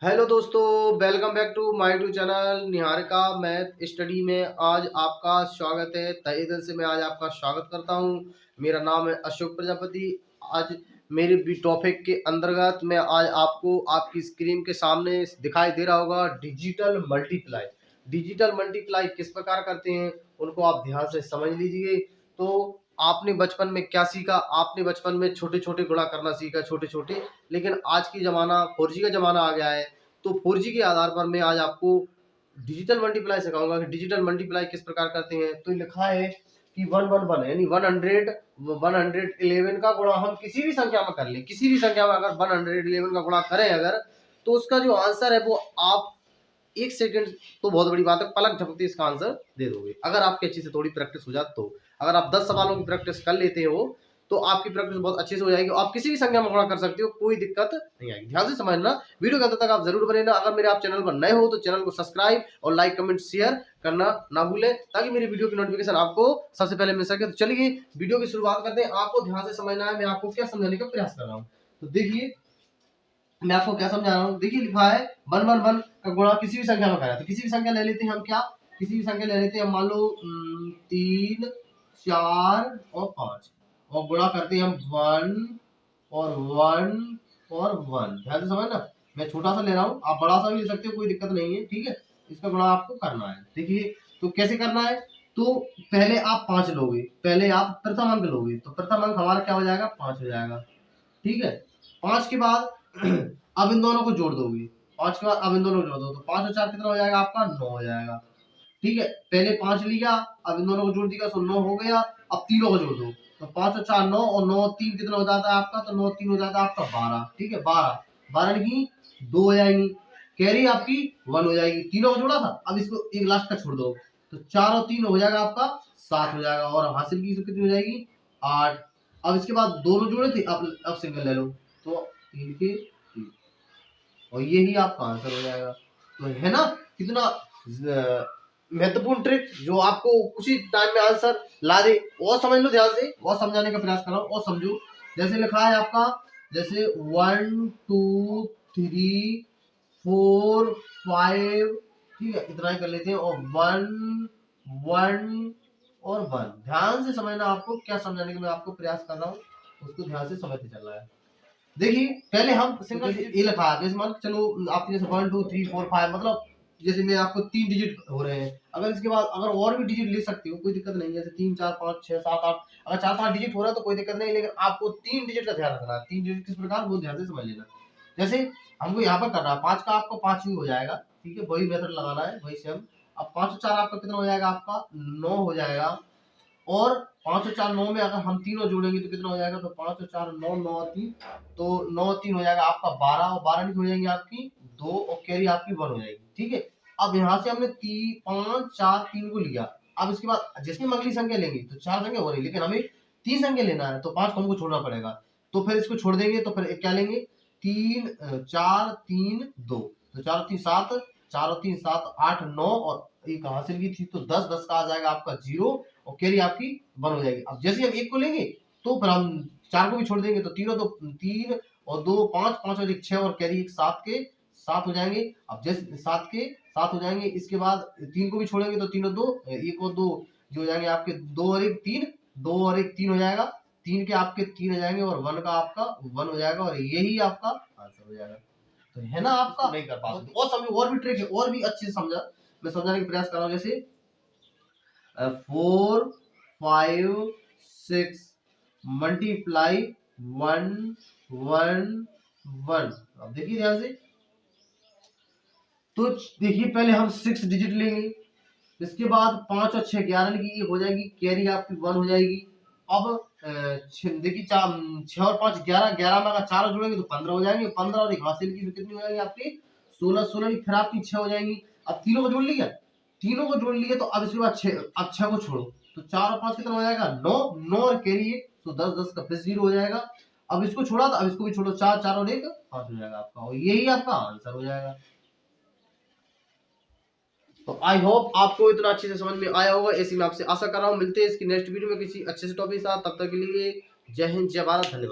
Hello दोस्तों, welcome back to my YouTube channel Niharika math study में आज आपका स्वागत है। तहे दिल से मैं आज आपका स्वागत करता हूं। मेरा नाम है अशोक प्रजापति। आज मेरे भी टॉपिक के अंतर्गत मैं आज आपको आपकी स्क्रीन के सामने दिखाई दे रहा होगा डिजिटल मल्टीप्लाई। डिजिटल मल्टीप्लाई किस प्रकार करते हैं उनको आप ध्यान से समझ लीजिए। तो आपने बचपन में क्या सीखा? आपने बचपन में छोटे छोटे गुणा करना सीखा, छोटे छोटे। लेकिन आज की ज़माना 4G का ज़माना आ गया है। तो 4G के आधार पर मैं आज आपको डिजिटल मल्टीप्लाई सिखाऊंगा कि डिजिटल मल्टीप्लाई किस प्रकार करते हैं। तो लिखा है कि 111 यानी 111 का गुणा हम किसी भी संख्या में कर लें, किसी भी संख्या में अगर 111 का गुणा करें अगर, तो उसका जो आंसर है वो आप 1 सेकंड, तो बहुत बड़ी बात है, पलक झपकते इसका आंसर दे दोगे अगर आपकी अच्छी से थोड़ी प्रैक्टिस हो जाए तो। अगर आप 10 सवालों की प्रैक्टिस कर लेते हो तो आपकी प्रैक्टिस बहुत अच्छे से हो जाएगी। आप किसी भी संख्या में गुणा कर सकते हो, कोई दिक्कत नहीं आएगी। ध्यान से समझना, वीडियो के अंत तक आप जरूर बने रहना। अगर मेरे आप चैनल पर नए हो तो चैनल को सब्सक्राइब और लाइक कमेंट शेयर करना ना भूलें, ताकि मेरी वीडियो की नोटिफिकेशन आपको सबसे पहले मिल सके। तो चलिए वीडियो की शुरुआत करते हैं। आपको ध्यान से समझना है, मैं आपको क्या समझाने का प्रयास कर रहा हूँ। तो देखिए मैं आपको क्या समझा रहा हूँ। देखिए लिखा है 111 का गुणा किसी भी संख्या में करा। तो किसी भी संख्या ले लेते हैं हम, क्या किसी भी संख्या ले लेते हैं। मान लो 3, 4 और 5 और गुणा करते हैं हम 1 और 1 और 1। ध्यान से समझना, मैं छोटा सा ले रहा हूँ, आप बड़ा सा भी ले सकते हो, कोई दिक्कत नहीं है, ठीक है। इसका गुणा आपको करना है। देखिए तो कैसे करना है। तो पहले आप 5 लोगे, पहले आप प्रथम अंक लोगे। तो प्रथम अंक हमारा क्या हो जाएगा? 5 हो जाएगा, ठीक है। 5 के बाद अब इन दोनों को जोड़ दोगे। 5 के बाद अब इन दोनों को जोड़ दो, तो 5 और 4 कितना हो जाएगा आपका? 9 हो जाएगा, ठीक है। पहले 5 लिया, अब इन दोनों को जोड़ दिया, तो 9 हो गया। अब तीनों को जोड़ दो, तो 5 और 4 9 और 9 और 3 कितना हो जाता है आपका? तो 9 3 हो जाता है आपका 12, ठीक है। 12 की 2 हो जाएंगी, कैरी आपकी 1 हो जाएगी। तीनों को जोड़ा था, अब इसको एक लास्ट का छोड़ दो, तो 4 और 3 हो जाएगा आपका 7 हो जाएगा, और हासिल की कितनी हो जाएगी? 8। अब इसके बाद दोनों जोड़े थे, अब सिंगल ले लो, तो 3 के 3, और यही आपका आंसर हो जाएगा। तो है ना कितना महत्वपूर्ण ट्रिक, जो आपको कुछ ही टाइम में आंसर ला दे। और समझ लो ध्यान से, और समझाने का प्रयास कर रहा हूँ, और समझो। जैसे लिखा है आपका, जैसे 1 2 3 4 5, ठीक है, इतना ही कर लेते हैं, और 1 1 और 1। ध्यान से समझना, आपको क्या समझाने का मैं आपको प्रयास कर रहा हूँ उसको ध्यान से समझते चल रहा है। देखिए पहले हम सिंगल ये लिखा है, जैसे मान चलो आपके जैसे 1 2 3 4 5, मतलब जैसे मैं आपको 3 डिजिट हो रहे हैं। अगर इसके बाद अगर और भी डिजिट ले सकते हो, कोई दिक्कत नहीं है। जैसे 3 4 5 6 7 8, अगर 4 5 डिजिट हो रहा है तो कोई दिक्कत नहीं, लेकिन आपको 3 डिजिट का ध्यान रखना है। 3 डिजिट किस प्रकार, वो ध्यान से समझ लेना। जैसे हमको यहाँ पर करना है 5 का, आपको 5 ही हो जाएगा, ठीक है, वही मेथड लगाना है, वही सेम। अब 5 और 4 आपका कितना हो जाएगा? आपका 9 हो जाएगा। और 5 और 4 9 में अगर हम तीनों जोड़ेंगे तो कितना हो जाएगा? तो 5 और 4 9, 9 और 3, तो 9 और 3 हो जाएगा आपका 12, और 12 नहीं हो जाएंगे आपकी 2, और कैरी आपकी 1 हो जाएगी, ठीक है। अब यहाँ से हमने 3 5 4 3 को लिया। अब इसके बाद जैसे हम अगली संख्या लेंगे तो 4 संख्या हो रही, लेकिन हमें 3 संख्या लेना है, तो 5 को हमको छोड़ना पड़ेगा। तो फिर इसको छोड़ देंगे, तो फिर क्या लेंगे? 3 4 3 2, तो 4 और 3 7, 4 और 3 7 8 9, और एक हासिल की थी तो 10, 10 का आ जाएगा आपका 0, और कैरी आपकी 1 हो जाएगी। अब जैसे हम 1 को लेंगे तो फिर हम 4 को भी छोड़ देंगे, तो 3 और 2 3 और 2 5, 5 और 1 6, और कैरी 1 7 के 7 हो जाएंगे। अब जैसे 7 के 7 हो जाएंगे, इसके बाद 3 को भी छोड़ेंगे, तो 3 और 2 1 और 2 जो हो जाएंगे आपके 2 और 1 3, 2 और 1 3 हो जाएगा। 3 के आपके 3 हो जाएंगे, और 1 का आपका 1 हो जाएगा, और यही आपका आंसर हो जाएगा। तो है ना, आपका नहीं कर पाते। और समझो, और भी ट्रिक है, और भी अच्छे से समझा, मैं समझाने का प्रयास कर रहा हूँ। जैसे 4 5 6 मल्टीप्लाई 1 1 1। अब देखिए ध्यान से, तो देखिए पहले हम 6 डिजिट लेंगे, इसके बाद 5 और 6 11 की हो जाएगी, कैरी आपकी 1 हो जाएगी। अब देखिए 6 और 5 11, 11 में अगर 4 जोड़ेंगे तो 15 हो जाएंगे, 15 और एक हासिल की तो कितनी हो जाएगी आपकी? 16, 16 की फिर आपकी 6 हो जाएंगी। अब तीनों को जोड़ लिया, तीनों को जोड़ लिए, तो अब इसके बाद 6, अब 6 को छोड़ो, तो 4 और 5 कितना हो जाएगा? 9, 9 और कैरी 1, तो 10, 10 का फिर 0 हो जाएगा। अब इसको छोड़ा तो अब इसको भी छोड़ो, 4 4 और 1 5 हो जाएगा आपका, और यही आपका आंसर हो जाएगा। तो आई होप आपको इतना अच्छे से समझ में आया होगा, ऐसी मैं आपसे आशा कर रहा हूँ। मिलते हैं इसकी नेक्स्ट वीडियो में किसी अच्छे से टॉपिक के साथ, तब तक के लिए जय हिंद, जय भारत, धन्यवाद।